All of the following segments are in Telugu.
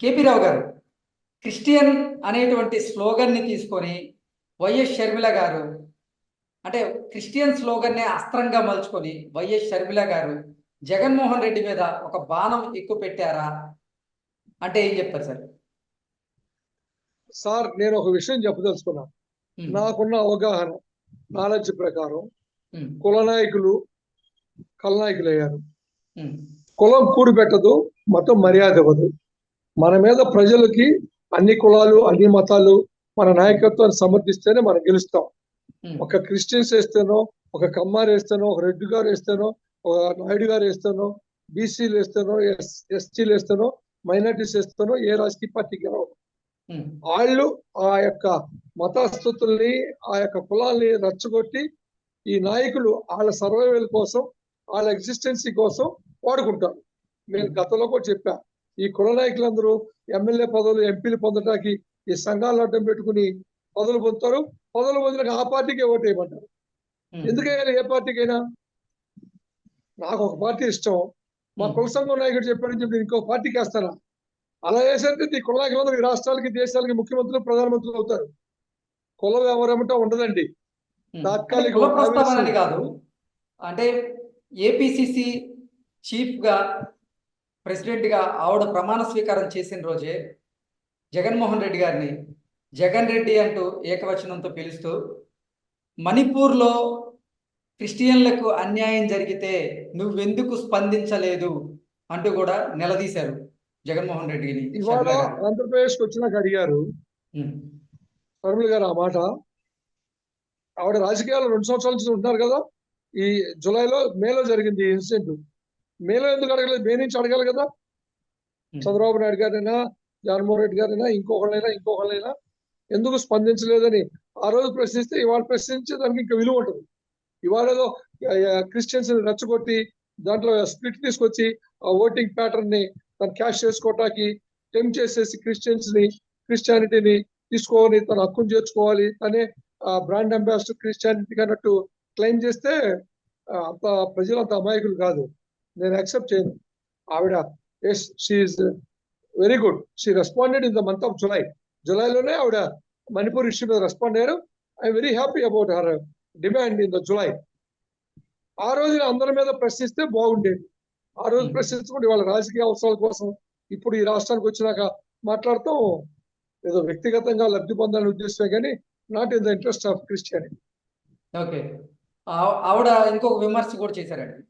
కేపీ రావు గారు క్రిస్టియన్ అనేటువంటి స్లోగన్ని తీసుకొని వైఎస్ షర్మిల గారు అంటే క్రిస్టియన్ స్లోగన్నే అస్త్రంగా మలుచుకొని వైఎస్ షర్మిల గారు జగన్మోహన్ రెడ్డి మీద ఒక బాణం ఎక్కువ పెట్టారా అంటే ఏం చెప్తారు సార్? సార్ నేను ఒక విషయం చెప్పదలుచుకున్నాను. నాకున్న అవగాహన నాలెడ్జ్ ప్రకారం కుల నాయకులు కలనాయకులు అయ్యారు. కులం కూడి పెట్టదు, మతం మర్యాద ఇవ్వదు. మన మీద ప్రజలకి అన్ని కులాలు అన్ని మతాలు మన నాయకత్వాన్ని సమర్థిస్తేనే మనం గెలుస్తాం. ఒక క్రిస్టియన్స్ వేస్తేనో, ఒక కమ్మారు వేస్తేనో, ఒక రెడ్డి గారు వేస్తేనో, ఒక నాయుడు గారు వేస్తేనో, బీసీలు వేస్తేనో, ఎస్టీలు వేస్తేనో, మైనార్టీస్ వేస్తేనో ఏ రాజకీయ పార్టీకి గెలవదు. వాళ్ళు ఆ యొక్క మతస్థుతుల్ని ఆ యొక్క కులాల్ని రచ్చగొట్టి ఈ నాయకులు వాళ్ళ సర్వైవల్ కోసం వాళ్ళ ఎగ్జిస్టెన్సీ కోసం వాడుకుంటారు. నేను గతంలో కూడా చెప్పా, ఈ కుల నాయకులందరూ ఎమ్మెల్యే పదవులు ఎంపీలు పొందడానికి ఈ సంఘాలను అడ్డం పెట్టుకుని పదవులు పొందుతారు. పదవులు పొందినాక ఆ పార్టీకే ఓటు వేయమంటారు. ఎందుకైనా ఏ పార్టీకైనా నాకు ఒక పార్టీ ఇష్టం, మా కుల సంఘం నాయకుడు చెప్పాడని చెప్పి ఇంకో పార్టీకి వేస్తానా? అలా వేసంటే ఈ కుల నాయకులందరూ ఈ రాష్ట్రాలకి దేశాలకి ముఖ్యమంత్రులు ప్రధానమంత్రులు అవుతారు. కులం ఎవరేమంటా ఉండదండి. తాత్కాలిక కుల ప్రస్తావన కాదు, అంటే ఏపీసీసీ చీఫ్ గా ప్రెసిడెంట్ గా ఆవిడ ప్రమాణ స్వీకారం చేసిన రోజే జగన్మోహన్ రెడ్డి గారిని జగన్ రెడ్డి అంటూ ఏకవచనంతో పిలుస్తూ మణిపూర్లో క్రిస్టియన్లకు అన్యాయం జరిగితే నువ్వెందుకు స్పందించలేదు అంటూ కూడా నిలదీశారు జగన్మోహన్ రెడ్డిని. ఇవాళ ఆంధ్రప్రదేశ్కి వచ్చినాక అడిగారు షర్మిల గారు ఆ మాట. ఆవిడ రాజకీయాలు 2 సంవత్సరాల నుంచి ఉంటున్నారు కదా. ఈ మేలో జరిగింది ఇన్సిడెంట్. మేలో ఎందుకు అడగలేదు? మే నుంచి అడగాలి కదా. చంద్రబాబు నాయుడు గారైనా, జగన్మోహన్ రెడ్డి గారైనా, ఇంకొకళ్ళైనా ఎందుకు స్పందించలేదని ఆ రోజు ప్రశ్నిస్తే ఇవాళ ప్రశ్నించే దానికి ఇంకా విలువ ఉంటుంది. ఇవాళ ఏదో క్రిస్టియన్స్ ని రెచ్చగొట్టి దాంట్లో స్ప్లిట్ తీసుకొచ్చి ఆ ఓటింగ్ ప్యాటర్న్ ని తను క్యాష్ చేసుకోవటానికి టెంప్ట్ చేసేసి క్రిస్టియానిటీని తీసుకొని తన హక్కును చేర్చుకోవాలి, తనే బ్రాండ్ అంబాసిడర్ క్రిస్టియానిటీ అన్నట్టు క్లెయిమ్ చేస్తే అంత ప్రజలు అంత అమాయకులు కాదు. నేను యాక్సెప్ట్ చేయను. ఆవిడ she's very good. She responded in the month of జులైలోనే ఆవిడ మణిపూర్ ఇష్యూ మీద రెస్పాండ్ అయ్యారు. I'm very happy about her demand in the July. ఆ రోజు అందరి మీద ప్రశ్నిస్తే బాగుండేది. ఆ రోజు ప్రశ్నించుకుంటే వాళ్ళ రాజకీయ అవసరాల కోసం ఇప్పుడు ఈ రాష్ట్రానికి వచ్చినాక మాట్లాడతాం ఏదో వ్యక్తిగతంగా లబ్ధి పొందాలని ఉద్దేశమే కానీ not in the interest of Christianity. Okay, ఆవిడ ఇంకొక విమర్శ కూడా చేశారండి.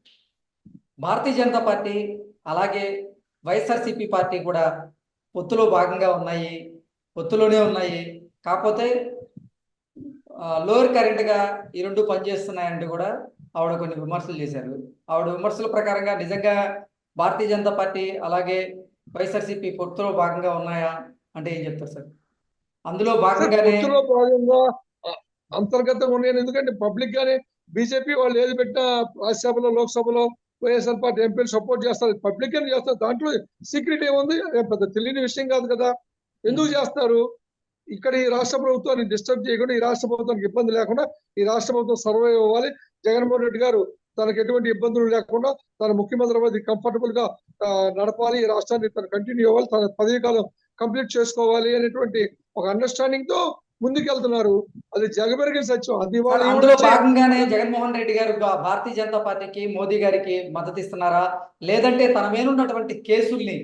భారతీయ జనతా పార్టీ అలాగే వైఎస్ఆర్సీపీ పార్టీ కూడా పొత్తులో భాగంగా ఉన్నాయి, పొత్తులోనే ఉన్నాయి, కాకపోతే లోయర్ కరెంట్గా ఈ రెండు పనిచేస్తున్నాయంటే కూడా ఆవిడ కొన్ని విమర్శలు చేశారు. ఆవిడ విమర్శల ప్రకారంగా నిజంగా భారతీయ జనతా పార్టీ అలాగే వైఎస్ఆర్సీపీ పొత్తులో భాగంగా ఉన్నాయా అంటే ఏం చెప్తారు సార్? అందులో భాగంగానే అంతర్గతంగా ఉన్నాయి. ఎందుకంటే పబ్లిక్ గానే బీజేపీ వాళ్ళు ఏది పెట్టినా రాజ్యసభలో లోక్సభలో వైఎస్ఆర్ పార్టీ ఎంపీలు సపోర్ట్ చేస్తారు, పబ్లిక్ గానే చేస్తారు. దాంట్లో సీక్రెట్ ఏముంది? పెద్ద తెలియని విషయం కాదు కదా. ఎందుకు చేస్తారు? ఇక్కడ ఈ రాష్ట్ర ప్రభుత్వాన్ని డిస్టర్బ్ చేయకుండా, ఈ రాష్ట్ర ప్రభుత్వానికి ఇబ్బంది లేకుండా ఈ రాష్ట్ర ప్రభుత్వం సర్వైవ్ అవ్వాలి. జగన్మోహన్ రెడ్డి గారు తనకు ఎటువంటి ఇబ్బందులు లేకుండా తన ముఖ్యమంత్రి కంఫర్టబుల్ గా నడపాలి, ఈ రాష్ట్రాన్ని తను కంటిన్యూ అవ్వాలి, తన పదవి కాలం కంప్లీట్ చేసుకోవాలి అనేటువంటి ఒక అండర్స్టాండింగ్ తో ముందుకెళ్తున్నారు. అది జగమెరిగిన సత్యం. అది అందులో భాగంగానే జగన్మోహన్ రెడ్డి గారు భారతీయ జనతా పార్టీకి మోదీ గారికి మద్దతు ఇస్తున్నారా, లేదంటే తన మీద ఉన్నటువంటి కేసుల్ని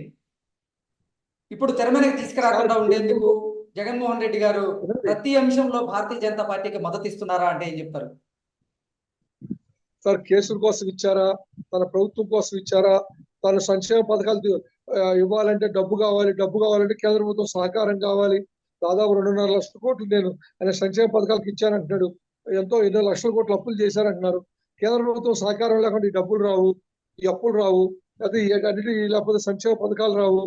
ఇప్పుడు తెర మీదకి తీసుకురాకుండా ఉండేందుకు జగన్మోహన్ రెడ్డి గారు ప్రతి అంశంలో భారతీయ జనతా పార్టీకి మద్దతు ఇస్తున్నారా అంటే ఏం చెప్తారు సార్? కేసుల కోసం ఇచ్చారా, తన ప్రభుత్వం కోసం ఇచ్చారా, తన సంక్షేమ పథకాలు ఇవ్వాలంటే డబ్బు కావాలంటే కేంద్ర ప్రభుత్వం సహకారం కావాలి. దాదాపు 2.5 లక్షల కోట్లు నేను ఆయన సంక్షేమ పథకాలకు ఇచ్చానంటున్నాడు. ఎంతో 2 లక్షల కోట్లు అప్పులు చేశారంటున్నారు. కేంద్ర ప్రభుత్వం సహకారం లేకుండా ఈ డబ్బులు రావు, ఈ అప్పులు రావు, లేకపోతే సంక్షేమ పథకాలు రావు.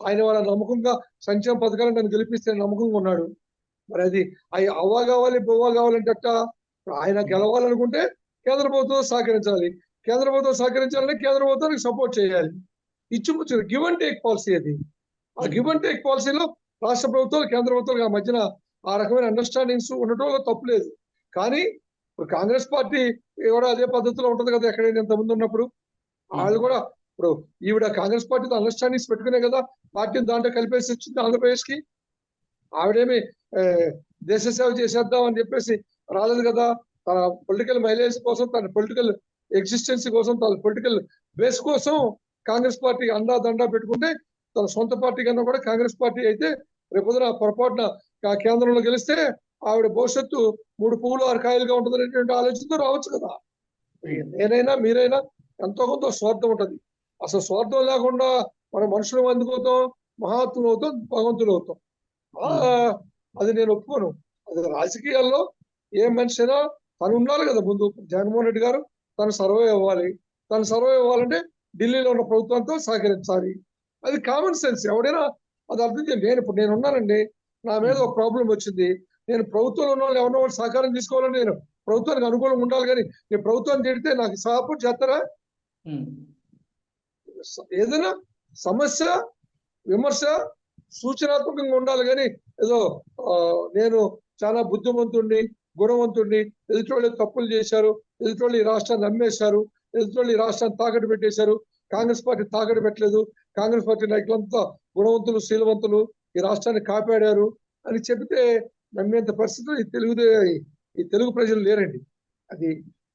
ఆయన వాళ్ళ నమ్మకంగా సంక్షేమ పథకాలు నన్ను గెలిపిస్తే నమ్మకంగా ఉన్నాడు. మరి అది అవ్వ కావాలి బొవ్వ కావాలంటే ఆయన గెలవాలనుకుంటే కేంద్ర ప్రభుత్వం సహకరించాలి. కేంద్ర ప్రభుత్వం సహకరించాలంటే కేంద్ర ప్రభుత్వానికి సపోర్ట్ చేయాలి. ఇచ్చిపుచ్చు గివ్ అండ్ టేక్ పాలసీ అది. ఆ గివ్ అండ్ టేక్ పాలసీలో రాష్ట్ర ప్రభుత్వాలు కేంద్ర ప్రభుత్వాలు మధ్యన ఆ రకమైన అండర్స్టాండింగ్స్ ఉండటంలో తప్పులేదు. కానీ కాంగ్రెస్ పార్టీ కూడా అదే పద్ధతిలో ఉంటుంది కదా. ఎక్కడైనా ఇంతమంది ఉన్నప్పుడు వాళ్ళు కూడా ఇప్పుడు ఈవిడ కాంగ్రెస్ పార్టీతో అండర్స్టాండింగ్స్ పెట్టుకునే కదా పార్టీని దాంట్లో కలిపేసి వచ్చింది ఆంధ్రప్రదేశ్ కి. ఆవిడేమి దేశ సేవ చేసేద్దాం అని చెప్పేసి రాలేదు కదా. తన పొలిటికల్ మైలేజ్ కోసం, తన పొలిటికల్ ఎగ్జిస్టెన్సీ కోసం, తన పొలిటికల్ బేస్ కోసం కాంగ్రెస్ పార్టీ అండా దండా పెట్టుకుంటే, తన సొంత పార్టీ కన్నా కూడా కాంగ్రెస్ పార్టీ అయితే రేపొద్దున పొరపాటున కేంద్రంలో గెలిస్తే ఆవిడ భవిష్యత్తు 3 పువ్వులు 6 కాయలుగా ఉంటుందనేటువంటి ఆలోచనతో రావచ్చు కదా. నేనైనా మీరైనా ఎంతో కొంత స్వార్థం ఉంటది. అసలు స్వార్థం లేకుండా మనం మనుషులు అందుకోతాం, మహాత్ములు అవుతాం, భగవంతులు అవుతాం. అది నేను ఒప్పుకోను. అది రాజకీయాల్లో ఏ మనిషి అయినా తను ఉండాలి కదా. ముందు జగన్మోహన్ రెడ్డి గారు తను సర్వే అవ్వాలి. తను సర్వే అవ్వాలంటే ఢిల్లీలో ఉన్న ప్రభుత్వంతో సహకరించాలి. అది కామన్ సెన్స్. ఎవడైనా అది అర్థం చేయండి. ఇప్పుడు నేను ఉన్నానండి, నా మీద ఒక ప్రాబ్లం వచ్చింది. నేను ప్రభుత్వంలో ఉన్న వాళ్ళు ఎవరినో వాళ్ళు సహకారం తీసుకోవాలని నేను ప్రభుత్వానికి అనుకూలంగా ఉండాలి. కానీ నేను ప్రభుత్వాన్ని తిడితే నాకు సపోర్ట్ చేస్తారా? ఏదైనా సమస్య విమర్శ సూచనాత్మకంగా ఉండాలి. కానీ ఏదో నేను చాలా బుద్ధిమంతుడిని, గుణవంతుడిని, ఎదుటోళ్ళు తప్పులు చేశారు, ఎదుటోళ్ళు ఈ రాష్ట్రాన్ని అమ్మేశారు, ఎదుటోళ్ళు ఈ రాష్ట్రాన్ని తాకట్టు పెట్టేశారు, కాంగ్రెస్ పార్టీ తాకట్టు పెట్టలేదు, కాంగ్రెస్ పార్టీ నాయకులంతా గుణవంతులు, శీలవంతులు, ఈ రాష్ట్రాన్ని కాపాడారు అని చెబితే నమ్మేంత పరిస్థితులు ఈ తెలుగు ప్రజలు లేరండి. అది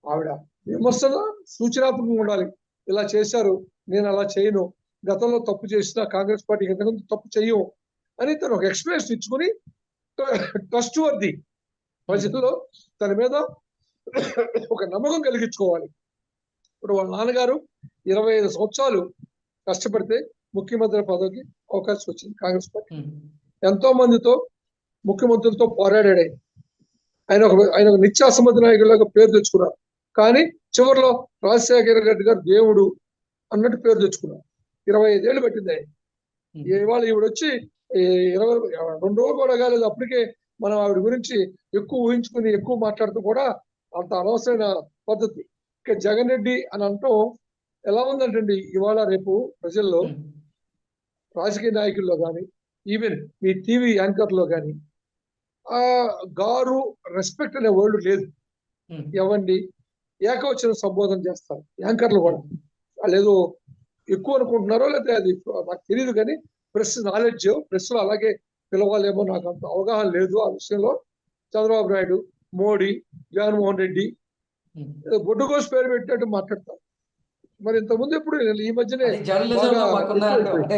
ఆవిడ విమర్శన సూచనాత్మకంగా ఉండాలి. ఇలా చేశారు, నేను అలా చేయను, గతంలో తప్పు చేసిన కాంగ్రెస్ పార్టీ ఇంతకుముందు తప్పు చెయ్యం అని తను ఒక ఎక్స్ప్లెనేషన్ ఇచ్చుకుని ట్రస్ట్ వర్ది ప్రజల్లో తన మీద ఒక నమ్మకం కలిగించుకోవాలి. ఇప్పుడు వాళ్ళ నాన్నగారు 25 సంవత్సరాలు కష్టపడితే ముఖ్యమంత్రి పదవికి అవకాశం వచ్చింది కాంగ్రెస్ పార్టీ. ఎంతో మందితో ముఖ్యమంత్రులతో పోరాడాడు. ఆయన ఒక నిత్యాసమర్థ నాయకులాగా పేరు తెచ్చుకున్నారు. కానీ చివరిలో రాజశేఖర రెడ్డి గారు దేవుడు అన్నట్టు పేరు తెచ్చుకున్నారు. 25 ఏళ్ళు పట్టింది ఆయన. ఇవాళ ఈవిడ వచ్చి 2 రోజులు కూడా కాలేదు, అప్పటికే మనం ఆవిడ గురించి ఎక్కువ ఊహించుకుని ఎక్కువ మాట్లాడుతూ కూడా అంత అనవసరమైన పద్ధతి. ఇక జగన్ రెడ్డి అని అంటాం ఎలా ఉందంటండి ఇవాళ రేపు ప్రజల్లో, రాజకీయ నాయకుల్లో కానీ, ఈవెన్ మీ టీవీ యాంకర్లో కానీ గారు రెస్పెక్ట్ అనే వర్డ్ లేదు. ఎవరిని ఏకవచన సంబోధన చేస్తారు యాంకర్లు కూడా. వాళ్ళు ఏదో ఎక్కువ అనుకుంటున్నారో లేదా అది నాకు తెలియదు. కానీ ప్రెస్ నాలెడ్జ్, ప్రెస్ లో అలాగే పిలవాలేమో, నాకు అంత అవగాహన లేదు ఆ విషయంలో. చంద్రబాబు నాయుడు, మోడీ, జగన్మోహన్ రెడ్డి బొడ్డుకోసి పేరు పెట్టినట్టు మాట్లాడతారు. మరి ఇంతకుముందు ఎప్పుడు ఈ మధ్యనే అంటే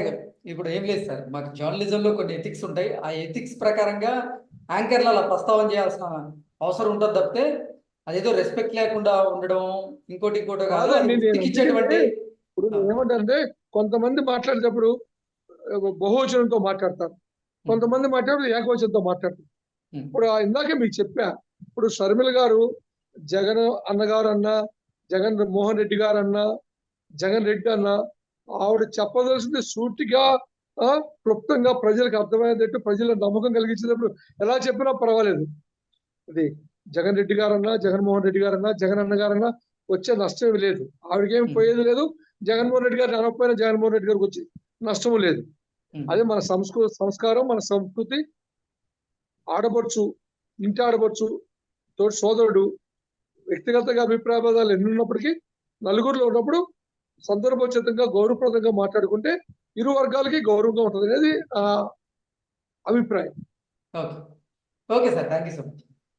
ఇప్పుడు ఏం లేదు సార్, మాకు జర్నలిజంలో కొన్ని ఎథిక్స్ ఉంటాయి. ఆ ఎథిక్స్ ప్రకారంగా యాంకర్లు అలా ప్రస్తావన చేయాల్సిన అవసరం ఉంటుంది తప్పితే అదేదో రెస్పెక్ట్ లేకుండా ఉండడం ఇంకోటి కాదు. ఇప్పుడు ఏమంటారంటే కొంతమంది మాట్లాడేటప్పుడు బహువచనంతో మాట్లాడతారు, కొంతమంది మాట్లాడేటప్పుడు ఏకవచనంతో మాట్లాడతారు. ఇప్పుడు ఇందాకే మీకు చెప్పా, ఇప్పుడు షర్మిల గారు జగన్ అన్నగారు అన్నా, జగన్ మోహన్ రెడ్డి గారు అన్నా, జగన్ రెడ్డి అన్నా, ఆవిడ చెప్పదలసింది సూటిగా క్లుప్తంగా ప్రజలకు అర్థమయ్యేటట్టు ప్రజల నమ్మకం కలిగించేటప్పుడు ఎలా చెప్పినా పర్వాలేదు. అది జగన్ రెడ్డి గారన్నా, జగన్మోహన్ రెడ్డి గారన్నా, జగన్ అన్న గారన్నా వచ్చే నష్టం లేదు. ఆవిడకేం పోయేది లేదు. జగన్మోహన్ రెడ్డి గారు అనకపోయినా జగన్మోహన్ రెడ్డి గారికి వచ్చి నష్టము లేదు. అదే మన సంస్కారం, మన సంస్కృతి. ఆడపడుచు, ఇంటి ఆడపడుచు, తోటి సోదరుడు, వ్యక్తిగతంగా అభిప్రాయాలు ఎన్ని ఉన్నప్పటికీ నలుగురిలో ఉన్నప్పుడు సందర్భోచితంగా గౌరవప్రదంగా మాట్లాడుకుంటే ఇరు వర్గాలకి గౌరవంగా ఉంటుంది అనేది అభిప్రాయం. Okay sir, thank you so much.